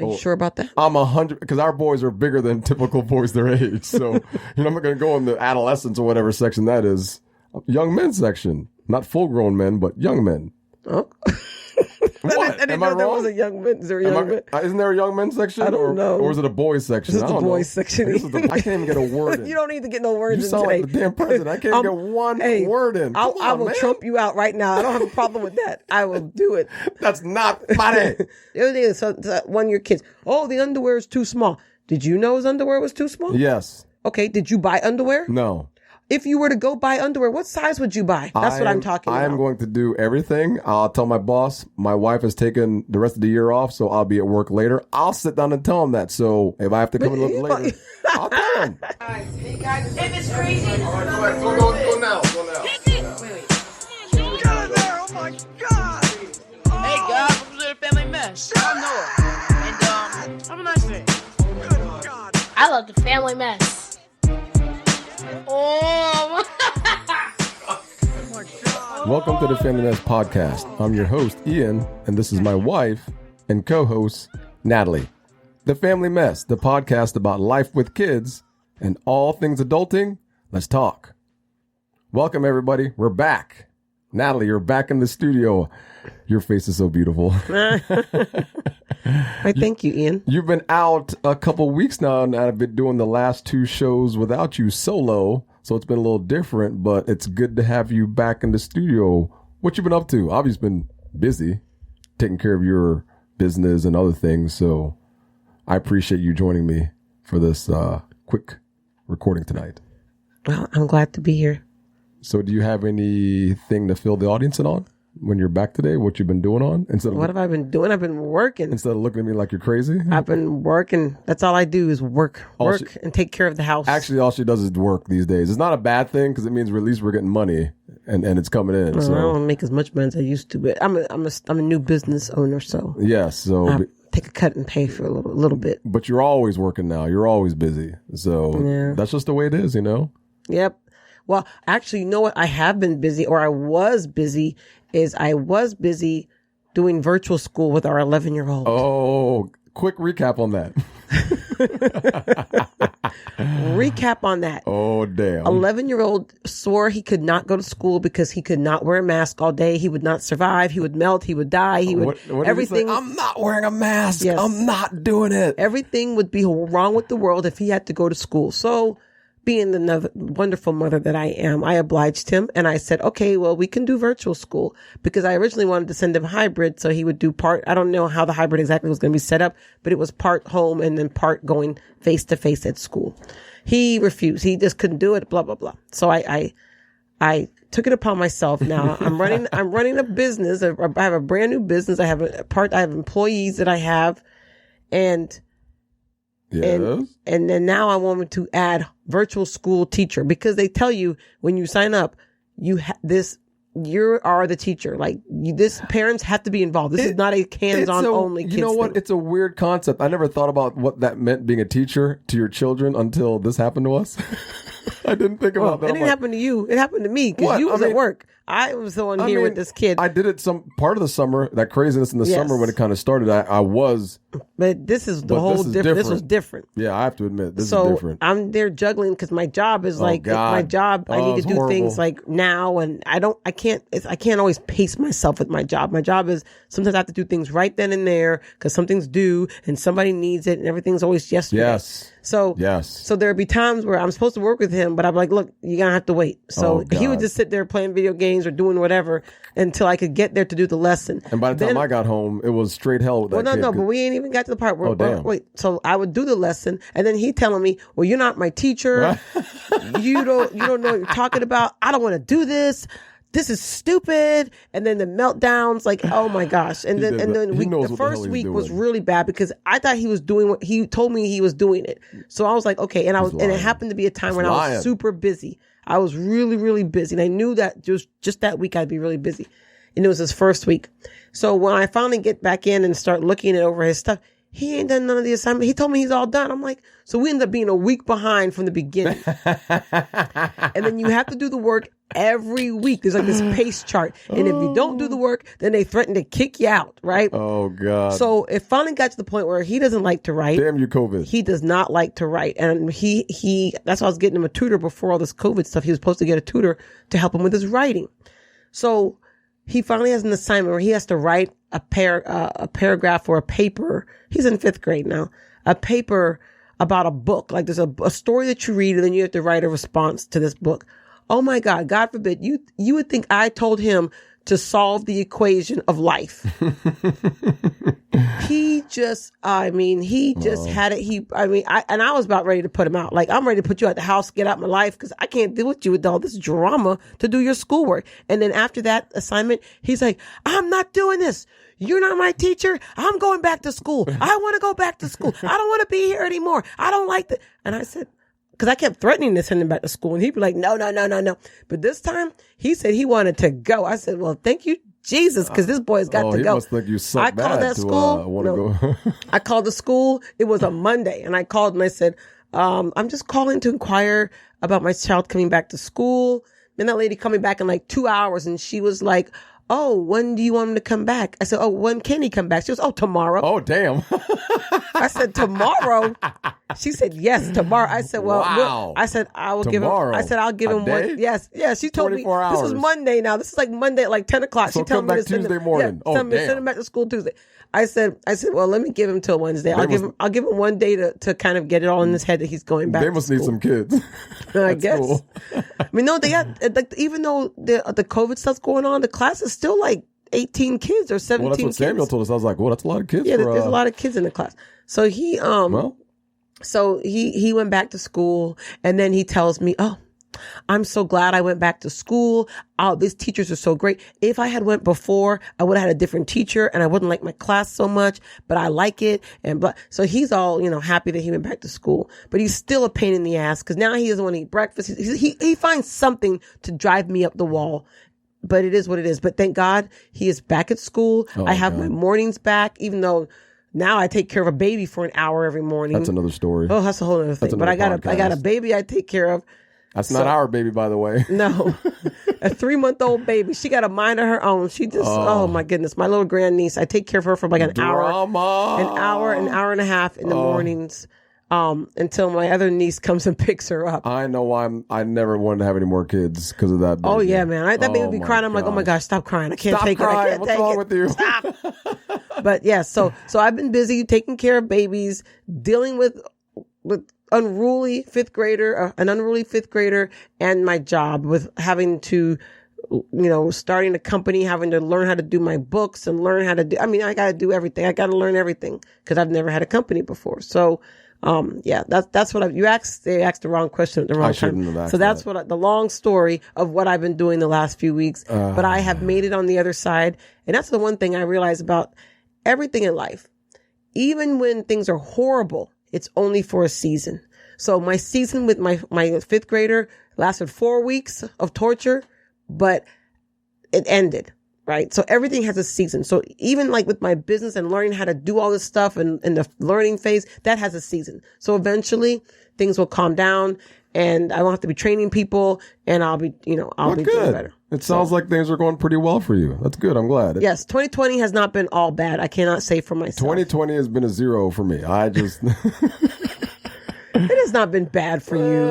Are you sure about that? I'm 100, because our boys are bigger than typical boys their age. So, I'm not going to go in the adolescents or whatever section that is. Young men section. Not full-grown men, but young men. Oh. What? I didn't Am I know there wrong? was a young men. Is there a young men? Isn't there a young men section? I don't know. Or is it a boys section? This is I don't the boys know. section. I can't even get a word in. You don't need to get no words You in sound today. like the damn president. I can't get one word in. Come I on, will man. trump you out right now. I don't have a problem with that. I will do it. That's not funny. The other thing is, one of your kids, the underwear is too small. Did you know his underwear was too small? Yes. Okay, did you buy underwear? No. If you were to go buy underwear, what size would you buy? That's what I'm talking about. I am going to do everything. I'll tell my boss, my wife has taken the rest of the year off, so I'll be at work later. I'll sit down and tell him that. So if I have to come in a little later, I'll tell him. Hey guys, if it's crazy, Go now. wait. Get in there! Oh my God! Hey guys, welcome to the family mess. I'm Noah, and have a nice day. Good God! I love the family mess. Oh my God! Welcome to the Family Mess Podcast. I'm your host, Ian, and this is my wife and co-host, Nathalie. The Family Mess, the podcast about life with kids and all things adulting. Let's talk. Welcome, everybody. We're back. Nathalie, you're back in the studio. Your face is so beautiful. Thank you, Ian. You've been out a couple weeks now, and I've been doing the last two shows without you solo, so it's been a little different, but it's good to have you back in the studio. What you been up to? Obviously been busy, taking care of your business and other things, so I appreciate you joining me for this quick recording tonight. Well, I'm glad to be here. So do you have anything to fill the audience in on when you're back today? What you've been doing on? What have I been doing? I've been working. Instead of looking at me like you're crazy? I've been working. That's all I do is work and take care of the house. Actually, all she does is work these days. It's not a bad thing because it means at least we're getting money and it's coming in. I don't make as much money as I used to, but I'm a new business owner, so yes. So I take a cut and pay for a little bit. But you're always working now. You're always busy. So that's just the way it is, Yep. Well, actually, you know what? I have been busy, or I was busy, doing virtual school with our 11-year-old. Oh, quick recap on that. Recap on that. Oh, damn. 11-year-old swore he could not go to school because he could not wear a mask all day. He would not survive. He would melt. He would die. He would, what everything. Did he say? I'm not wearing a mask. Yes. I'm not doing it. Everything would be wrong with the world if he had to go to school. So, being the wonderful mother that I am, I obliged him and I said, okay, well, we can do virtual school, because I originally wanted to send him hybrid. So he would do part, I don't know how the hybrid exactly was going to be set up, but it was part home and then part going face to face at school. He refused. He just couldn't do it, blah, blah, blah. So I took it upon myself. Now I'm running a business. I have a brand new business. I have employees that I have, and yes. And then now I wanted to add virtual school teacher, because they tell you when you sign up, you are the teacher. Parents have to be involved. This is not a hands-on only kids You know what? thing. It's a weird concept. I never thought about what that meant, being a teacher to your children, until this happened to us. I didn't think about that. It didn't happen to you. It happened to me because you was at work. I was the one here with this kid. I did it some part of the summer, that craziness in the summer when it kind of started. I was. But this is different. This was different. Yeah, I have to admit, this is different. I'm there juggling because my job is I need to do things like now, and I can't always pace myself with my job. My job is sometimes I have to do things right then and there because something's due and somebody needs it, and everything's always yesterday. Yes. So there'd be times where I'm supposed to work with him, but I'm like, look, you're gonna have to wait. So he would just sit there playing video games or doing whatever until I could get there to do the lesson. And by the time I got home, it was straight hell with that kid. But we ain't even got to the part where wait. So I would do the lesson, and then he telling me, well, you're not my teacher. you don't know what you're talking about. I don't want to do this. This is stupid. And then the meltdowns, like, oh my gosh. And then the first week was really bad because I thought he was doing what he told me he was doing it. So I was like, okay. And it happened to be a time when I was super busy. I was really, really busy. And I knew that just that week I'd be really busy. And it was his first week. So when I finally get back in and start looking over his stuff, he ain't done none of the assignment. He told me he's all done. I'm like, so we end up being a week behind from the beginning. And then you have to do the work every week. There's like this pace chart. And if you don't do the work, then they threaten to kick you out, right? Oh, God. So it finally got to the point where he doesn't like to write. Damn you, COVID. He does not like to write. And that's why I was getting him a tutor before all this COVID stuff. He was supposed to get a tutor to help him with his writing. So he finally has an assignment where he has to write a paragraph or a paper. He's in 5th grade now. A paper about a book. Like there's a story that you read and then you have to write a response to this book. Oh my God, God forbid. You would think I told him to solve the equation of life. He just had it. I was about ready to put him out. Like, I'm ready to put you out the house, get out my life, because I can't deal with you with all this drama to do your schoolwork. And then after that assignment, he's like, I'm not doing this. You're not my teacher. I'm going back to school. I want to go back to school. I don't want to be here anymore. I don't like that. And I said, because I kept threatening to send him back to school. And he'd be like, no. But this time, he said he wanted to go. I said, well, thank you, Jesus, because this boy's got to he go. Must think you suck I called that school. Go. I called the school. It was a Monday. And I called and I said, I'm just calling to inquire about my child coming back to school. And that lady coming back in like 2 hours. And she was like, oh, when do you want him to come back? I said, oh, when can he come back? She goes, oh, tomorrow. Oh, damn. I said, tomorrow? She said, yes, tomorrow. I said, well, wow. I said, I will tomorrow. give him. I said, I'll give him day? one. Yes. She told me hours. This is Monday now. This is like Monday at like 10 o'clock. So she told me to send Tuesday him, morning. Yeah, send him back to school Tuesday. I said, well, let me give him till Wednesday. I'll give him one day to kind of get it all in his head that he's going back. They must need some kids. I guess. Cool. I mean, no, they got even though the COVID stuff's going on, the class is still like 18 kids or 17 Well, that's what kids. Samuel told us. I was like, well, that's a lot of kids. Yeah, there's a lot of kids in the class. So he went back to school, and then he tells me, oh, I'm so glad I went back to school. Oh, these teachers are so great. If I had went before, I would have had a different teacher and I wouldn't like my class so much, but I like it. So he's all, happy that he went back to school, but he's still a pain in the ass because now he doesn't want to eat breakfast. He finds something to drive me up the wall. But it is what it is. But thank God he is back at school. I have my mornings back, even though now I take care of a baby for an hour every morning. That's another story. Oh, that's a whole other thing. But I got a baby I take care of. That's not our baby, by the way. No, a 3-month-old baby. She got a mind of her own. She just, oh my goodness, my little grandniece. I take care of her for like an hour and a half in the mornings. Until my other niece comes and picks her up. I know I never wanted to have any more kids because of that baby. Oh yeah, man. That baby would be crying. I'm like, oh my gosh, stop crying. I can't take it. I can't take it. What's wrong with you? Stop. But yeah, so I've been busy taking care of babies, dealing with an unruly fifth grader, and my job with having to, starting a company, having to learn how to do my books and learn how to do, I got to do everything. I got to learn everything because I've never had a company before. So, that's what they asked the wrong question at the wrong time. So that's the long story of what I've been doing the last few weeks, but I have made it on the other side. And that's the one thing I realize about everything in life. Even when things are horrible, it's only for a season. So my season with my fifth grader lasted 4 weeks of torture, but it ended. Right. So everything has a season. So even like with my business and learning how to do all this stuff and in the learning phase, that has a season. So eventually things will calm down and I won't have to be training people and I'll be, I'll be doing better. It sounds like things are going pretty well for you. That's good. I'm glad. Yes. 2020 has not been all bad. I cannot say for myself. 2020 has been a 0 for me. I just... It has not been bad for you.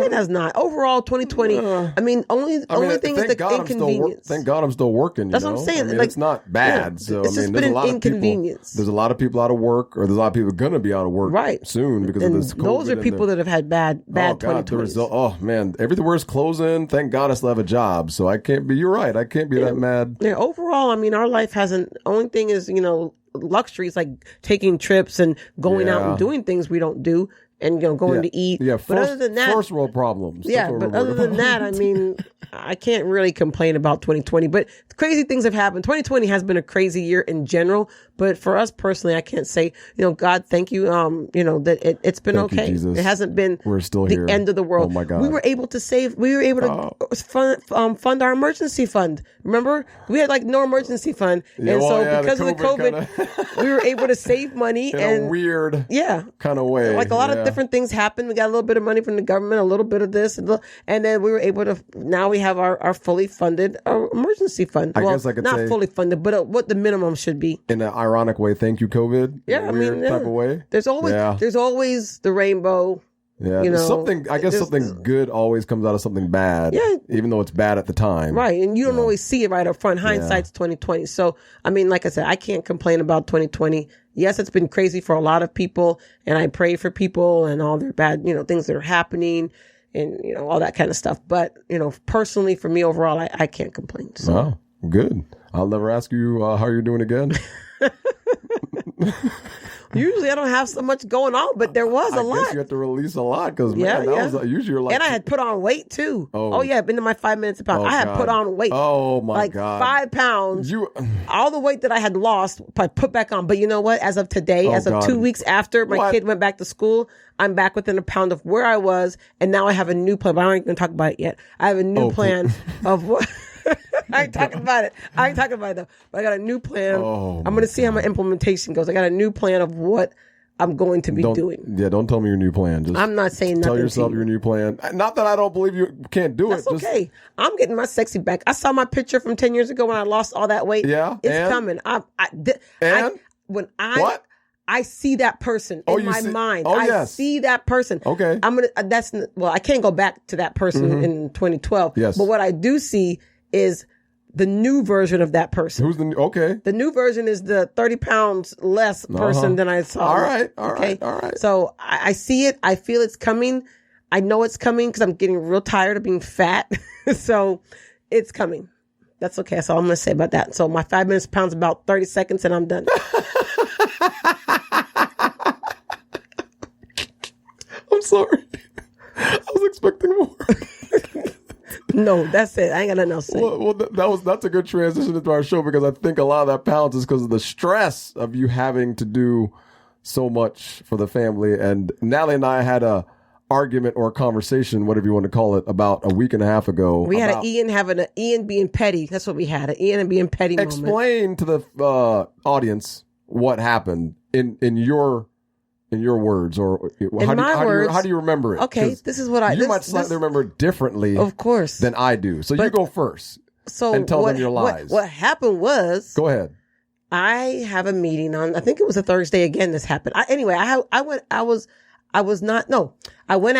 It has not. Overall, 2020. Only thing is the inconvenience. Thank God I'm still working. That's what I'm saying. It's not bad. Yeah, it's just been an inconvenience. There's a lot of people out of work, or there's a lot of people going to be out of work soon because of this COVID. Those are people that have had bad 2020s. Oh man, everywhere's closing. Thank God I still have a job, so I can't be. You're right. I can't be that mad. Yeah. Overall, our life hasn't. Only thing is, luxuries like taking trips and going out and doing things we don't do and going to eat. Yeah, but other than that, first world problems. Yeah, but other than that, I mean, I can't really complain about 2020. But crazy things have happened. 2020 has been a crazy year in general. But for us personally, I can't say, God, thank you. That it's been Thank you, okay. Jesus. It hasn't been We're still the here. end of the world. Oh my God. We were able to fund our emergency fund. Remember, we had like no emergency fund, Yeah, and well, so yeah, because of the COVID, we were able to save money in and a weird yeah. kind of way. Like a lot of different things happened. We got a little bit of money from the government, a little bit of this, and then we were able to. Now we have our fully funded emergency fund. I guess I could not say, fully funded, but what the minimum should be. In an ironic way, thank you, COVID. Yeah, in a weird type of way. There's always the rainbow. Yeah, something good always comes out of something bad. Yeah, even though it's bad at the time. Right, and you don't always see it right up front. Hindsight's 2020. So I mean, like I said, I can't complain about 2020. Yes, it's been crazy for a lot of people, and I pray for people and all their bad, things that are happening, and all that kind of stuff. But personally, for me overall, I can't complain. So. Wow, good. I'll never ask you how you're doing again. Usually I don't have so much going on, but there was a lot. I guess you have to release a lot because was usually you're like. And I had put on weight too. Oh yeah, been to my 5 minutes a pound. I had put on weight. Oh my God, 5 pounds. All the weight that I had lost, I put back on. But you know what? As of today, of 2 weeks after my kid went back to school, I'm back within a pound of where I was, and now I have a new plan. But I ain't gonna talk about it yet. I have a new plan of what. I ain't talking about it. Though. But I got a new plan. I'm going to see how my implementation goes. I got a new plan of what I'm going to be doing. Yeah, don't tell me your new plan. Just I'm not saying nothing. Tell yourself your new plan. Not that I don't believe you can't do That's it. That's okay. I'm getting my sexy back. I saw my picture from 10 years ago when I lost all that weight. Yeah, it's coming. I see that person in my mind. I see that person. Okay. I can't go back to that person in 2012. Yes. But what I do see is the new version of that person. Who's the new? Okay. The new version is the 30 pounds less person than I saw. All right. So I see it. I feel it's coming. I know it's coming because I'm getting real tired of being fat. So it's coming. That's okay. That's all I'm going to say about that. So my 5 minutes pounds about 30 seconds and I'm done. I'm sorry. I was expecting more. No, that's it. I ain't got nothing else to say. Well, that's a good transition into our show because I think a lot of that pounds is because of the stress of you having to do so much for the family. And Nathalie and I had a argument or a conversation, whatever you want to call it, about a week and a half ago. We had an Ian being petty. That's what we had, an Ian and being petty moment. Explain to the audience what happened in your words, or how do you remember it? Okay, this is what you might slightly remember it differently, of course, than I do. So you go first. So and tell them your lies. What happened was, go ahead. I have a meeting on. I think it was a Thursday. Again, this happened. I went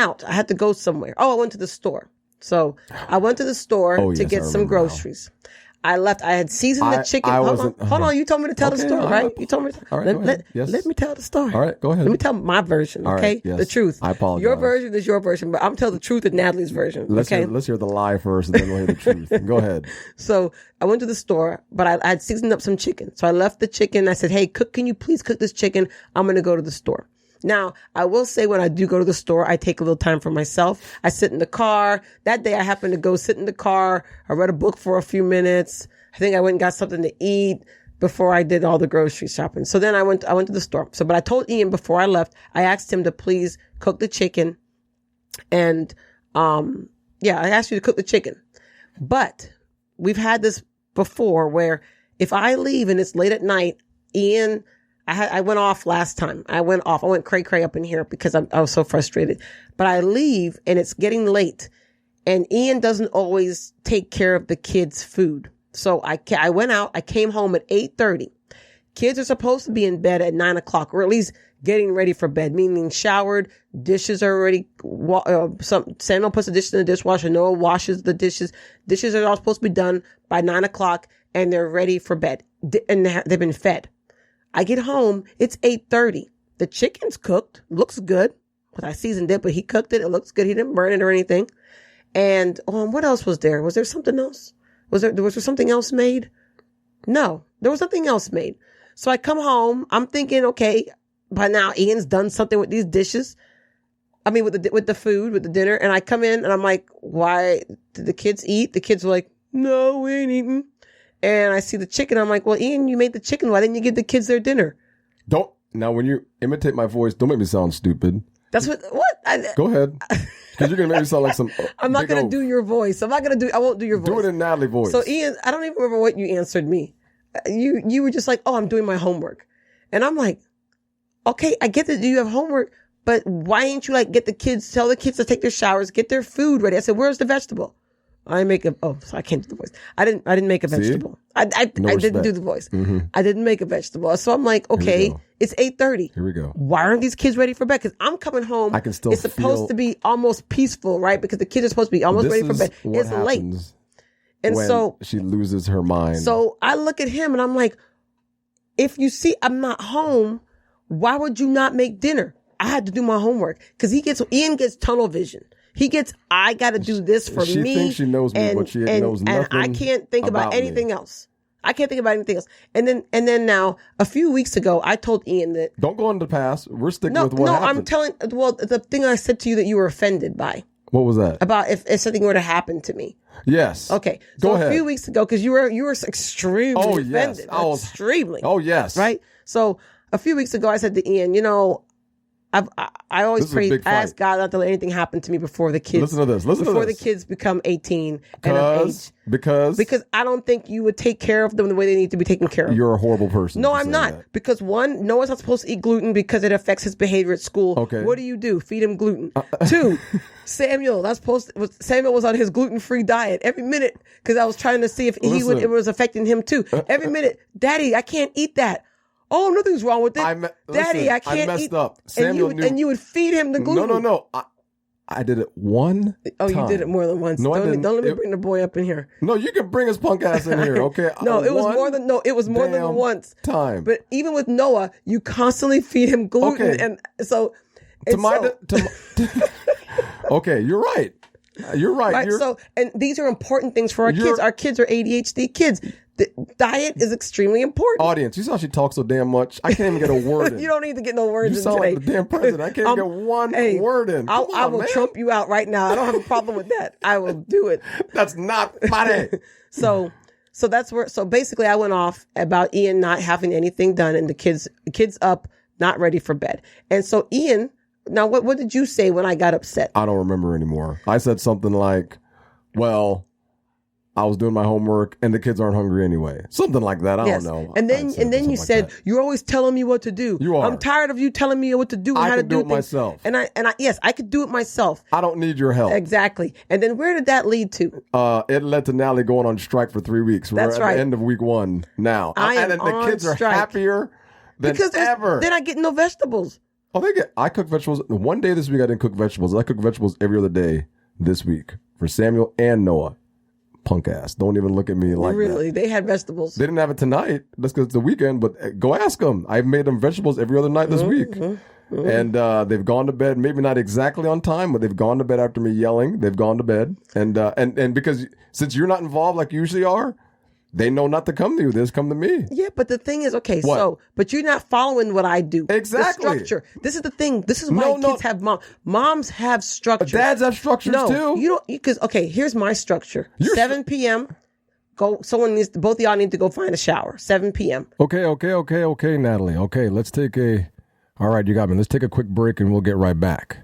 out. I had to go somewhere. I went to the store. So I went to the store to get some groceries. Now. I left. I had seasoned the chicken. Hold on. You told me to tell the story, right? You told me. All right, let me tell the story. All right, go ahead. Let me tell my version, okay? Yes. The truth. I apologize. Your version is your version, but I'm telling the truth of Nathalie's version, let's hear the lie first, and then we'll hear the truth. Go ahead. So I went to the store, but I had seasoned up some chicken. So I left the chicken. I said, hey, can you please cook this chicken? I'm going to go to the store. Now, I will say when I do go to the store, I take a little time for myself. I sit in the car. That day I happened to go sit in the car. I read a book for a few minutes. I think I went and got something to eat before I did all the grocery shopping. So then I went to the store. But I told Ian before I left, I asked him to please cook the chicken. And, I asked you to cook the chicken. But we've had this before where if I leave and it's late at night, Ian, I went off last time. I went cray up in here because I was so frustrated. But I leave and it's getting late and Ian doesn't always take care of the kids' food. So I went out, I came home at 8:30. Kids are supposed to be in bed at 9 o'clock, or at least getting ready for bed, meaning showered, dishes are already, Samuel puts the dishes in the dishwasher, Noah washes the dishes. Dishes are all supposed to be done by 9 o'clock and they're ready for bed. And they've been fed. I get home, it's 8:30. The chicken's cooked, looks good. But I seasoned it, but he cooked it. It looks good. He didn't burn it or anything. And what else was there? Was there something else? Was there something else made? No, there was nothing else made. So I come home. I'm thinking, okay, by now Ian's done something with these dishes. I mean, with the food, with the dinner. And I come in and I'm like, why did the kids eat? The kids were like, no, we ain't eating. And I see the chicken. I'm like, well, Ian, you made the chicken. Why didn't you give the kids their dinner? Now, when you imitate my voice, don't make me sound stupid. That's what? Go ahead. Because you're going to make me sound like some. I'm not going to do your voice. I won't do your voice. Do it in Natalie voice. So Ian, I don't even remember what you answered me. You were just like, oh, I'm doing my homework. And I'm like, okay, I get that you have homework, but why ain't you like tell the kids to take their showers, get their food ready? I said, where's the vegetable? So I can't do the voice. I didn't make a vegetable. I didn't do the voice. Mm-hmm. I didn't make a vegetable. So I'm like, okay, it's 8:30. Here we go. Why aren't these kids ready for bed? Because I'm coming home. I can still It's supposed to be almost peaceful, right? Because the kids are supposed to be almost ready for bed. It's late. And so she loses her mind. So I look at him and I'm like, if you see I'm not home, why would you not make dinner? I had to do my homework because Ian gets tunnel vision. He gets, I got to do this for me. She thinks she knows me, but she knows nothing. And I can't think about anything else. I can't think about anything else. And then now, a few weeks ago, I told Ian that. Don't go into the past. We're sticking with what happened. The thing I said to you that you were offended by. What was that? About if something were to happen to me. Yes. Okay. So Go ahead. A few weeks ago, because you were extremely offended. Yes. Extremely. Oh, yes. Right? So a few weeks ago, I said to Ian, I always pray, ask God not to let anything happen to me before the kids. Listen to this. Before the kids become 18 and of age. Because I don't think you would take care of them the way they need to be taken care of. You're a horrible person. No, I'm not. That. Because one, Noah's not supposed to eat gluten because it affects his behavior at school. Okay. What do? Feed him gluten. Two, Samuel was on his gluten-free diet every minute because I was trying to see if it was affecting him too. Every minute, Daddy, I can't eat that. Oh, nothing's wrong with it. Daddy, I can't eat. I messed up. Samuel and you would feed him the gluten. No. I did it one time. You did it more than once. No, I didn't. Don't let me bring the boy up in here. No, you can bring his punk ass in here, okay? It was more than once. Time. But even with Noah, you constantly feed him gluten. Okay. And so... Okay, you're right. You're right. Right. And these are important things for our kids. Our kids are ADHD kids. The diet is extremely important. Audience, you saw she talks so damn much. I can't even get a word in. You don't need to get no words in. You sound today. like the damn president. I can't get one word in. I will trump you out right now. I don't have a problem with that. I will do it. That's not funny. So that's where. So basically, I went off about Ian not having anything done and the kids up, not ready for bed. And so Ian, now what did you say when I got upset? I don't remember anymore. I said something like, well, I was doing my homework and the kids aren't hungry anyway. Something like that. I don't know. And then you said, you're always telling me what to do. You are. I'm tired of you telling me what to do and how to do it myself. And yes, I could do it myself. I don't need your help. Exactly. And then where did that lead to? It led to Nathalie going on strike for 3 weeks. That's We're at the end of week 1 now. And the kids are happier than ever. They're not getting no vegetables. Oh, I cook vegetables. One day this week I didn't cook vegetables. I cook vegetables every other day this week for Samuel and Noah. Punk ass. Don't even look at me like really? that. They had vegetables. They didn't have it tonight. That's because it's the weekend, but go ask them. I've made them vegetables every other night this week. Mm-hmm. And they've gone to bed, maybe not exactly on time, but they've gone to bed after me yelling. They've gone to bed. And because since you're not involved like you usually are, they know not to come to you. They just come to me. Yeah, but the thing is, but you're not following what I do. Exactly. The structure. This is the thing. This is why kids have moms have structure. Dads have structures too. You don't, because, here's my structure. 7 p.m. Both of y'all need to go find a shower. 7 p.m. Okay, Nathalie. Okay, all right, you got me. Let's take a quick break and we'll get right back.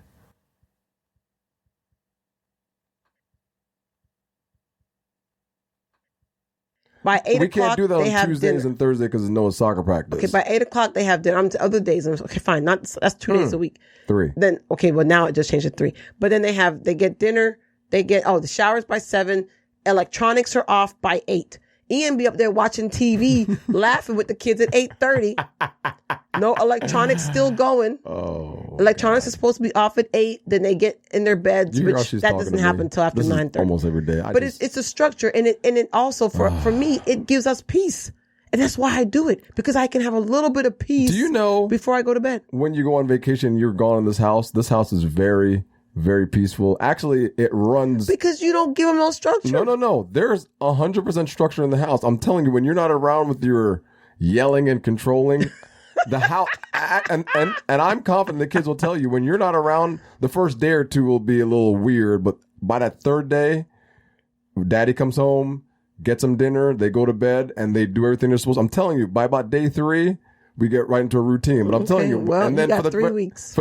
By 8 o'clock, we can't do that on Tuesdays dinner. and Thursdays because there's no soccer practice. Okay, by 8 o'clock they have dinner. Other days, okay, fine. That's 2 days a week. 3. Then now it just changed to 3. But then they get dinner. They get the showers by 7. Electronics are off by 8. Ian be up there watching TV, laughing with the kids at 8:30. No electronics still going. Oh, electronics is supposed to be off at 8. Then they get in their beds, which that doesn't happen until after 9:30. Almost every day. But it's a structure, and it also for me it gives us peace, and that's why I do it, because I can have a little bit of peace. Do you know before I go to bed? When you go on vacation, you're gone in this house. This house is very, very peaceful. Actually, it runs because you don't give them no structure. No. There's 100% structure in the house. I'm telling you, when you're not around with your yelling and controlling, The how and I'm confident the kids will tell you when you're not around. The first day or two will be a little weird, but by that third day, Daddy comes home, gets them dinner, they go to bed, and they do everything they're supposed to. I'm telling you, by about day 3, we get right into a routine. But I'm telling you, well, and then you got for the 3 weeks.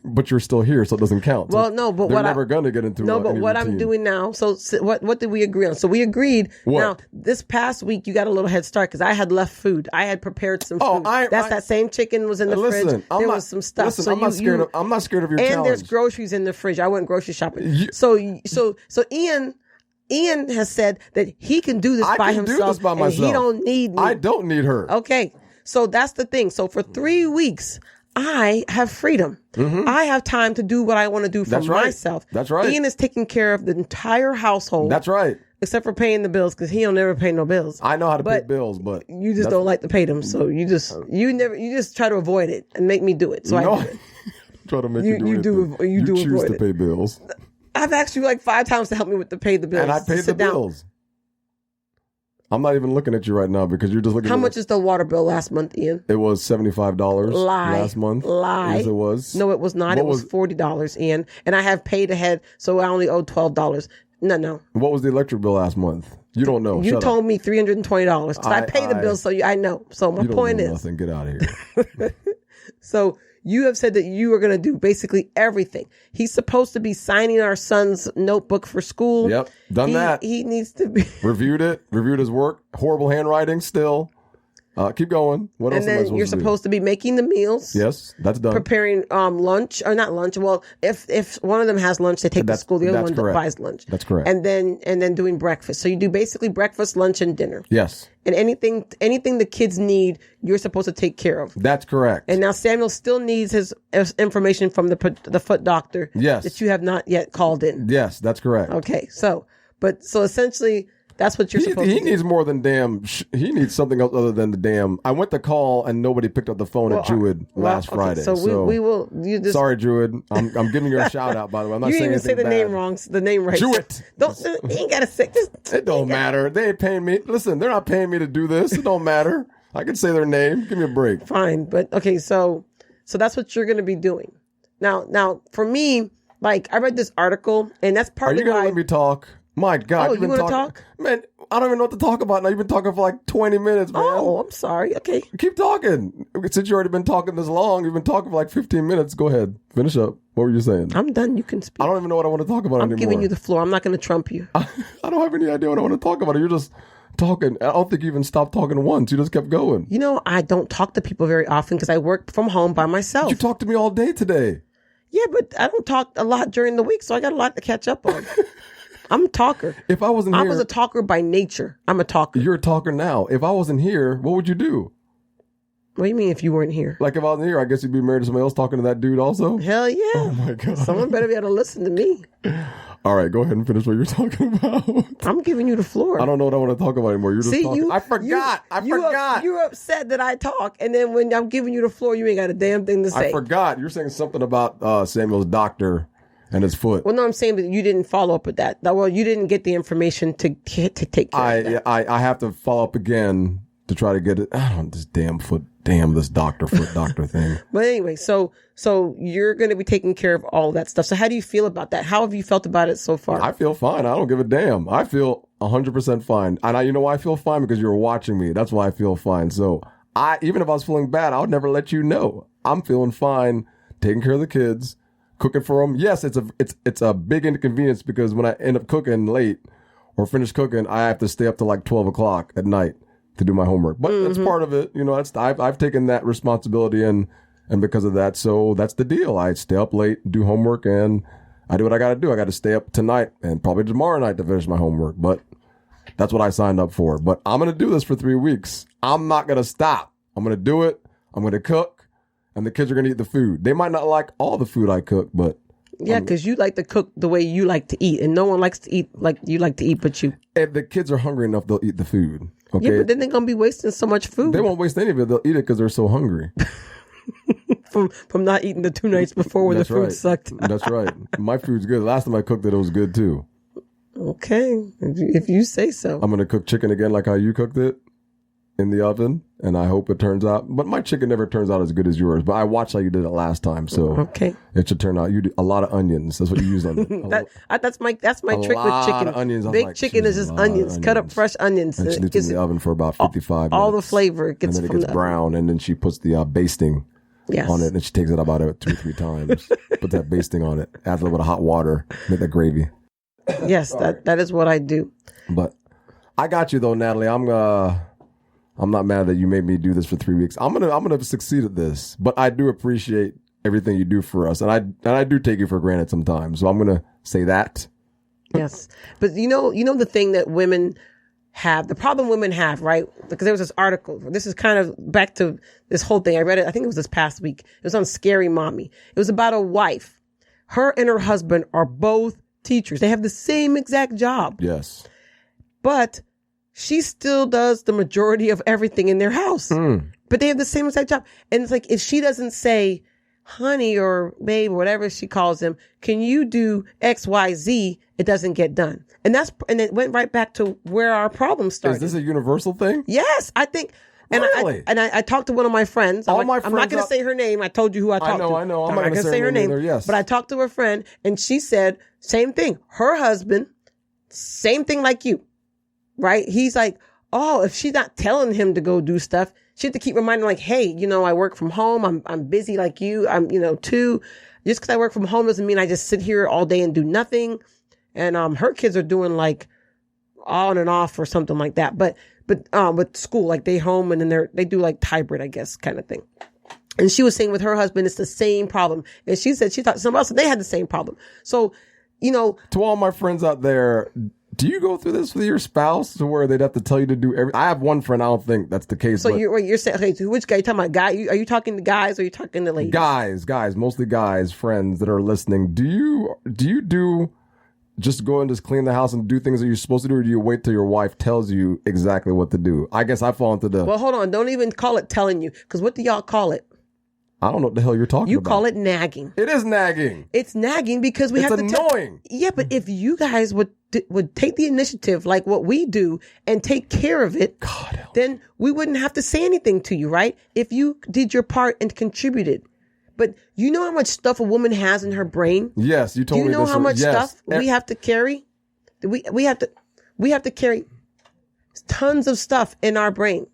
But you're still here, so it doesn't count. So well, no, but they're never going to get into no. But any what routine. I'm doing now. So what did we agree on? So we agreed. What? Now this past week you got a little head start because I had left food. I had prepared some food. That same chicken was in the fridge. There was some stuff. Listen, so I'm not scared of your challenge. And there's groceries in the fridge. I went grocery shopping. So Ian has said that he can do this by himself. Do this by myself. And he don't need me. I don't need her. Okay. So that's the thing. So for 3 weeks, I have freedom. Mm-hmm. I have time to do what I want to do for myself. That's right. Ian is taking care of the entire household. That's right. Except for paying the bills because he don't never pay no bills. I know how to pay bills, but you just don't like to pay them. So you just try to avoid it and make me do it. So I do it. Try to make you do it. You choose avoid to pay bills. I've asked you like 5 times to help me with pay the bills. And I paid the bills. I'm not even looking at you right now because you're just looking. How much is the water bill last month, Ian? It was $75 last month. Lie. Yes, it was. No, it was not. It was $40, Ian. And I have paid ahead, so I only owe $12. No. What was the electric bill last month? You don't know. You told me $320 because I pay the bills, so I know. So my point is nothing. Get out of here. So you have said that you are going to do basically everything. He's supposed to be signing our son's notebook for school. Yep, done that. He needs to be reviewed his work. Horrible handwriting still. Keep going. What else? And then you're supposed to be making the meals. Yes, that's done. Preparing lunch or not lunch. Well, if one of them has lunch, they take to school. The other one buys lunch. That's correct. And then doing breakfast. So you do basically breakfast, lunch, and dinner. Yes. And anything the kids need, you're supposed to take care of. That's correct. And now Samuel still needs his information from the foot doctor. Yes. That you have not yet called in. Yes, that's correct. Okay. So essentially, that's what you're supposed to do. He needs more than he needs something else other than the damn. I went to call and nobody picked up the phone at Druid last Friday. So we will. Sorry, Druid. I'm giving you a shout out, by the way. I'm not saying anything bad. You didn't say the name wrong. The name right. Druid. You ain't got to say this. It don't matter. They ain't paying me. Listen, they're not paying me to do this. It don't matter. I can say their name. Give me a break. Fine, but okay. So that's what you're going to be doing. Now for me, like I read this article, and that's partly why. Are you going to let me talk? My God, you want to talk? Man, I don't even know what to talk about now. You've been talking for like 20 minutes, man. Oh, I'm sorry. Okay. Keep talking. Since you already been talking this long, you've been talking for like 15 minutes. Go ahead. Finish up. What were you saying? I'm done. You can speak. I don't even know what I want to talk about anymore. I'm giving you the floor. I'm not going to trump you. I don't have any idea what I want to talk about. You're just talking. I don't think you even stopped talking once. You just kept going. You know, I don't talk to people very often because I work from home by myself. You talked to me all day today. Yeah, but I don't talk a lot during the week, so I got a lot to catch up on. I'm a talker. If I wasn't here, I was a talker by nature. I'm a talker. You're a talker now. If I wasn't here, what would you do? What do you mean if you weren't here? Like if I wasn't here, I guess you'd be married to somebody else talking to that dude also? Hell yeah. Oh my God. Someone better be able to listen to me. All right, go ahead and finish what you're talking about. I'm giving you the floor. I don't know what I want to talk about anymore. You're just talking. I forgot. You're upset that I talk, and then when I'm giving you the floor, you ain't got a damn thing to say. I forgot. You're saying something about Samuel's doctor and his foot. Well, no, I'm saying that you didn't follow up with that. Well, you didn't get the information to take care of that. I have to follow up again to try to get it. I don't this damn foot doctor thing. But anyway, so you're going to be taking care of all of that stuff. So how do you feel about that? How have you felt about it so far? I feel fine. I don't give a damn. I feel 100% fine. And you know why I feel fine? Because you're watching me. That's why I feel fine. So even if I was feeling bad, I would never let you know. I'm feeling fine, taking care of the kids, cooking for them. Yes, it's a big inconvenience because when I end up cooking late or finish cooking, I have to stay up to like 12 o'clock at night to do my homework. But that's part of it. You know, I've taken that responsibility and because of that, so that's the deal. I stay up late, do homework, and I do what I got to do. I got to stay up tonight and probably tomorrow night to finish my homework. But that's what I signed up for. But I'm going to do this for 3 weeks. I'm not going to stop. I'm going to do it. I'm going to cook, and the kids are going to eat the food. They might not like all the food I cook, but yeah, because you like to cook the way you like to eat, and no one likes to eat like you like to eat but you. If the kids are hungry enough, they'll eat the food. Okay? Yeah, but then they're going to be wasting so much food. They won't waste any of it. They'll eat it because they're so hungry. From not eating the 2 nights before when the food sucked. That's right. My food's good. Last time I cooked it, it was good too. Okay, if you say so. I'm going to cook chicken again like how you cooked it. in the oven, and I hope it turns out. But my chicken never turns out as good as yours. But I watched how you did it last time, so Okay. it should turn out. You do a lot of onions. That's what you use on it. That's my trick with lot chicken. of onions. I was Big like, chicken is "She's just a lot of onions. Cut up onions." fresh onions. And she It leaves it gives in the oven for about 55 all the minutes. flavor it gets And then from it gets brown, and then she puts the basting Yes. on it, and she takes it about 2 or 3 times. Put that basting on it. Adds a little bit of hot water. Make that gravy. Yes, that is what I do. But I got you though, Natalie. I'm not mad that you made me do this for 3 weeks. I'm gonna succeed at this. But I do appreciate everything you do for us, and I do take you for granted sometimes. So I'm gonna say that. Yes. But you know the thing that women have, the problem women have, right? Because there was this article. This is kind of back to this whole thing. I read it. I think it was this past week. It was on Scary Mommy. It was about a wife. Her and her husband are both teachers. They have the same exact job. Yes. But she still does the majority of everything in their house. But they have the same exact job. And it's like, if she doesn't say, honey or babe or whatever she calls him, can you do X, Y, Z? It doesn't get done. And it went right back to where our problem started. Is this a universal thing? Yes, I think. And Really? I talked to one of my friends. I'm not going to say her name. I told you who I talked to. I know. I'm not going to say her name. Either, yes. But I talked to her friend, and she said, same thing. Her husband, same thing like you, right? He's like, oh, if she's not telling him to go do stuff, she had to keep reminding, like, hey, I work from home. I'm busy like you. I'm, too. Just because I work from home doesn't mean I just sit here all day and do nothing. And her kids are doing like on and off or something like that. But with school, like they home and then they do like hybrid, I guess, kind of thing. And she was saying with her husband, it's the same problem. And she said she thought somebody else, they had the same problem. So, to all my friends out there, do you go through this with your spouse to where they'd have to tell you to do everything? I have one friend. I don't think that's the case. So you're saying, okay, so which guy? You talking about guy? Are you talking to guys or are you talking to ladies? Guys, mostly guys, friends that are listening. Do you just go and just clean the house and do things that you're supposed to do, or do you wait till your wife tells you exactly what to do? I guess I fall into the... Well, hold on. Don't even call it telling you, because what do y'all call it? I don't know what the hell you're talking about. You call it nagging. It is nagging. It's nagging because we have to... It's annoying. Yeah, but if you guys would take the initiative like what we do and take care of it, then we wouldn't have to say anything to you, right? If you did your part and contributed. But you know how much stuff a woman has in her brain? Yes, you told me this. Do you know how much stuff we have to carry? We have to carry tons of stuff in our brain.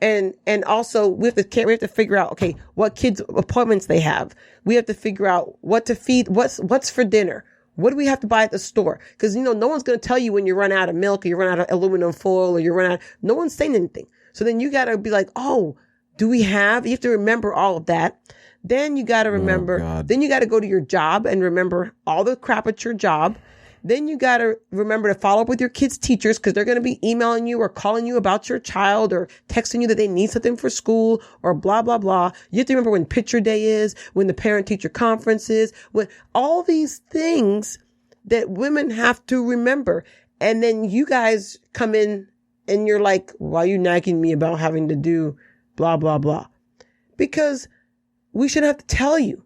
And also we have to figure out, okay, what kids' appointments they have. We have to figure out what to feed, what's for dinner. What do we have to buy at the store? Because, no one's going to tell you when you run out of milk or you run out of aluminum foil or no one's saying anything. So then you got to be like, oh, you have to remember all of that. Then you got to remember, then you got to go to your job and remember all the crap at your job. Then you got to remember to follow up with your kids' teachers because they're going to be emailing you or calling you about your child or texting you that they need something for school or blah, blah, blah. You have to remember when picture day is, when the parent-teacher conference is, when all these things that women have to remember. And then you guys come in and you're like, why are you nagging me about having to do blah, blah, blah? Because we shouldn't have to tell you.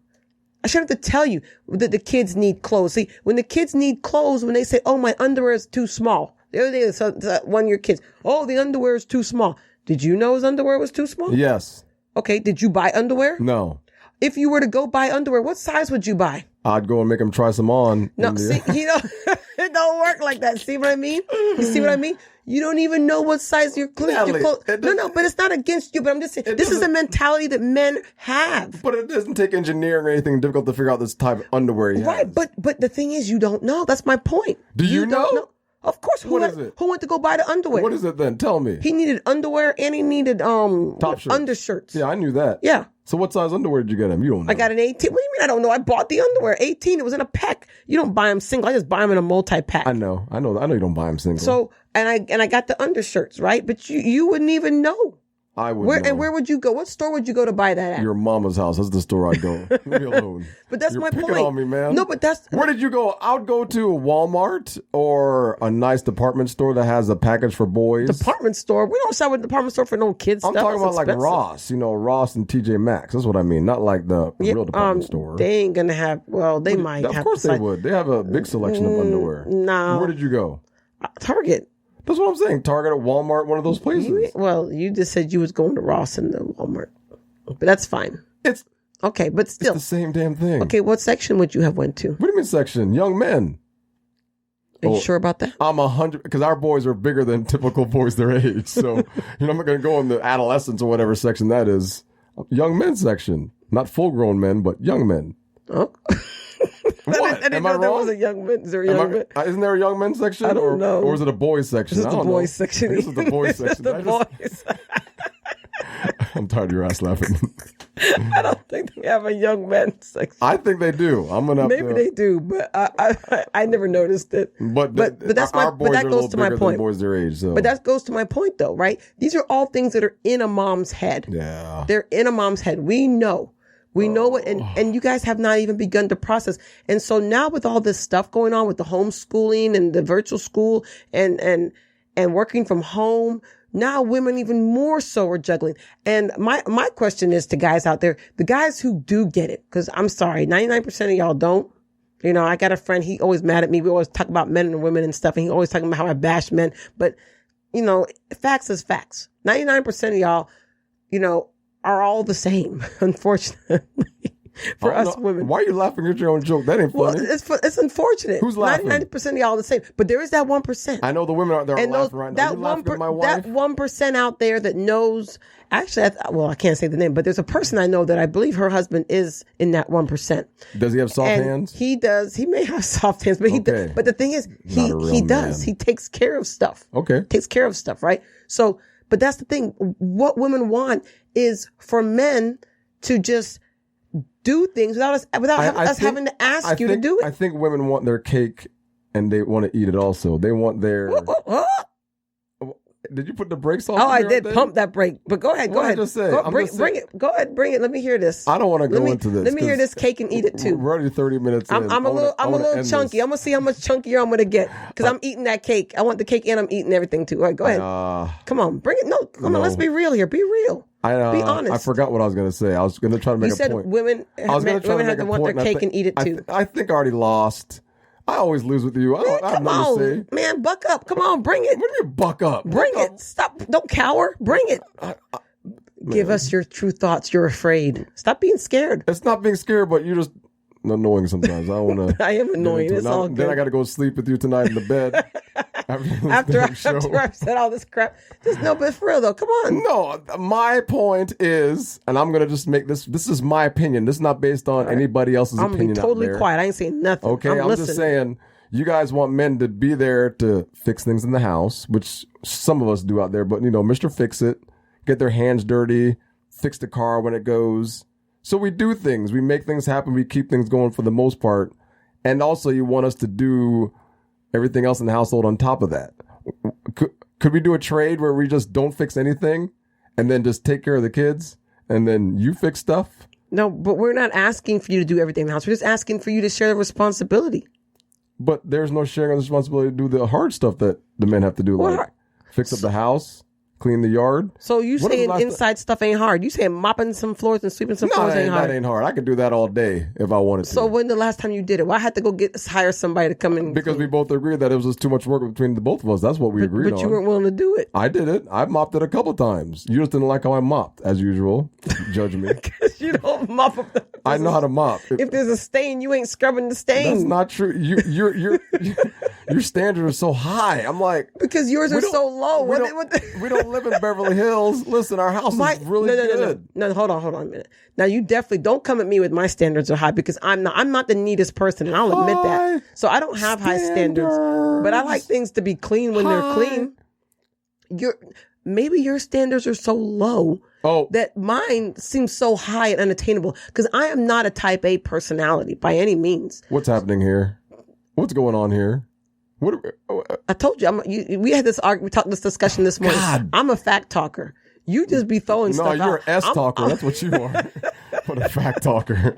I shouldn't have to tell you that the kids need clothes. See, when the kids need clothes, when they say, oh, my underwear is too small. The other day, one of your kids, oh, the underwear is too small. Did you know his underwear was too small? Yes. Okay. Did you buy underwear? No. If you were to go buy underwear, what size would you buy? I'd go and make him try some on. No, see, it don't work like that. See what I mean? You see what I mean? You don't even know what size your clothes. No, but it's not against you. But I'm just saying, this is a mentality that men have. But it doesn't take engineering or anything difficult to figure out this type of underwear he has. Right, but the thing is, you don't know. That's my point. Do you know? Don't know? Of course. What is it? Who went to go buy the underwear? What is it then? Tell me. He needed underwear and he needed top shirts. Undershirts. Yeah, I knew that. Yeah. So what size underwear did you get him? You don't know. I got an 18. What do you mean I don't know? I bought the underwear. 18. It was in a pack. You don't buy them single. I just buy them in a multi-pack. I know you don't buy them single. So and I got the undershirts, right? But you wouldn't even know. I would know. And where would you go? What store would you go to buy that at? Your mama's house. That's the store I'd go. Leave me alone. But that's You're my picking point. on me, man. No, but that's... Where did you go? I would go to Walmart or a nice department store that has a package for boys. Department store? We don't sell a department store for no kids I'm stuff. talking about expensive. like Ross. Ross and TJ Maxx. That's what I mean. Not like the real department store. They ain't going to have... Well, they might have... Of course they would. They have a big selection of underwear. No. Where did you go? Target. That's what I'm saying. Target, Walmart, one of those places. You just said you was going to Ross and the Walmart, but that's fine. It's okay, but still it's the same damn thing. Okay, what section would you have went to? What do you mean section? Young men. Are you sure about that? I'm 100 because our boys are bigger than typical boys their age. So I'm not going to go in the adolescents or whatever section that is. Young men section, not full grown men, but young men. Oh. What? I didn't know there was a young men. Is there a young men? Isn't there a young men section? I don't know. Or is it a boys section? This is the boys section. This is the boys section. The boys. I'm tired of your ass laughing. I don't think they have a young men section. I think they do. I'm gonna maybe they do, but I never noticed it. But that's our boys that goes to my point. Boys their age, so. But that goes to my point, though, right? These are all things that are in a mom's head. Yeah, they're in a mom's head. We know what, and you guys have not even begun to process. And so now with all this stuff going on with the homeschooling and the virtual school and working from home. Now women even more so are juggling. And my question is to guys out there, the guys who do get it, because I'm sorry, 99% of y'all don't. You know, I got a friend, he always mad at me. We always talk about men and women and stuff, and he always talking about how I bash men. But, you know, facts is facts. 99% of y'all, you know, are all the same, unfortunately. For us women. Why are you laughing at your own joke? That ain't funny. Well, it's unfortunate. Who's laughing? 99% of y'all are the same. But there is that 1%. I know the women out there are laughing right now. Are you laughing at my wife? That 1% out there that knows, actually, I can't say the name, but there's a person I know that I believe her husband is in that 1%. Does he have soft hands? He does. He may have soft hands, but he does. But the thing is, he does. He takes care of stuff. Okay. Takes care of stuff, right? So, but that's the thing. What women want is for men to just do things without us having to ask you to do it. I think women want their cake and they want to eat it also. They want their... Did you put the brakes on? Oh, I did pump that brake. But go ahead. Go ahead. Just say? Bring it. Go ahead. Bring it. Let me hear this. I don't want to go into this. Let me hear this cake and eat it too. We're already 30 minutes in. I'm a little chunky. I'm going to see how much chunkier I'm going to get because I'm eating that cake. I want the cake and I'm eating everything too. All right, go ahead. Come on. Bring it. No, come on. Let's be real here. Be real. Be honest. I forgot what I was going to say. I was going to try to make a point. You said women have to want their cake and eat it too. I think I already lost. I always lose with you. I have nothing to say. Man, buck up. Come on, bring it. What do you mean buck up? Bring it. Stop. Don't cower. Bring it. Give us your true thoughts. You're afraid. Stop being scared. It's not being scared, but you're just annoying sometimes. I don't want to. I am annoying. It's all good. Then I got to go sleep with you tonight in the bed. after I've said all this crap. But for real though, come on. No, my point is, and I'm going to just make this is my opinion. This is not based on anybody else's opinion. I'm going to be totally quiet. I ain't saying nothing. Okay, I'm just saying, you guys want men to be there to fix things in the house, which some of us do out there, but Mr. Fix It, get their hands dirty, fix the car when it goes. So we do things. We make things happen. We keep things going for the most part. And also you want us to do everything else in the household on top of that. Could we do a trade where we just don't fix anything and then just take care of the kids and then you fix stuff? No, but we're not asking for you to do everything in the house. We're just asking for you to share the responsibility. But there's no sharing of the responsibility to do the hard stuff that the men have to do, like fix up the house, clean the yard. So you saying inside stuff ain't hard? You saying mopping some floors and sweeping some floors ain't hard? That ain't hard. I could do that all day if I wanted to. So when the last time you did it? Well, I had to go hire somebody to come in. Because we both agreed that it was just too much work between the both of us. That's what we agreed on. But you weren't willing to do it. I did it. I mopped it a couple times. You just didn't like how I mopped, as usual. Judge me. Because you don't mop up. I know how to mop. If there's a stain, you ain't scrubbing the stain. That's not true. Your standards are so high. I'm like, because yours are so low. We don't live in Beverly Hills. Listen, our house is really good. No, hold on a minute. Now you definitely don't come at me with my standards are high because I'm not the neatest person, and I'll admit that. So I don't have high standards, but I like things to be clean when they're clean. Maybe your standards are so low that mine seems so high and unattainable because I am not a type A personality by any means. What's happening here? What's going on here? I told you, we had this argument. We talked this discussion this morning. God. I'm a fact talker. You just be throwing stuff out. No, you're an S talker. That's what you are. What a fact talker.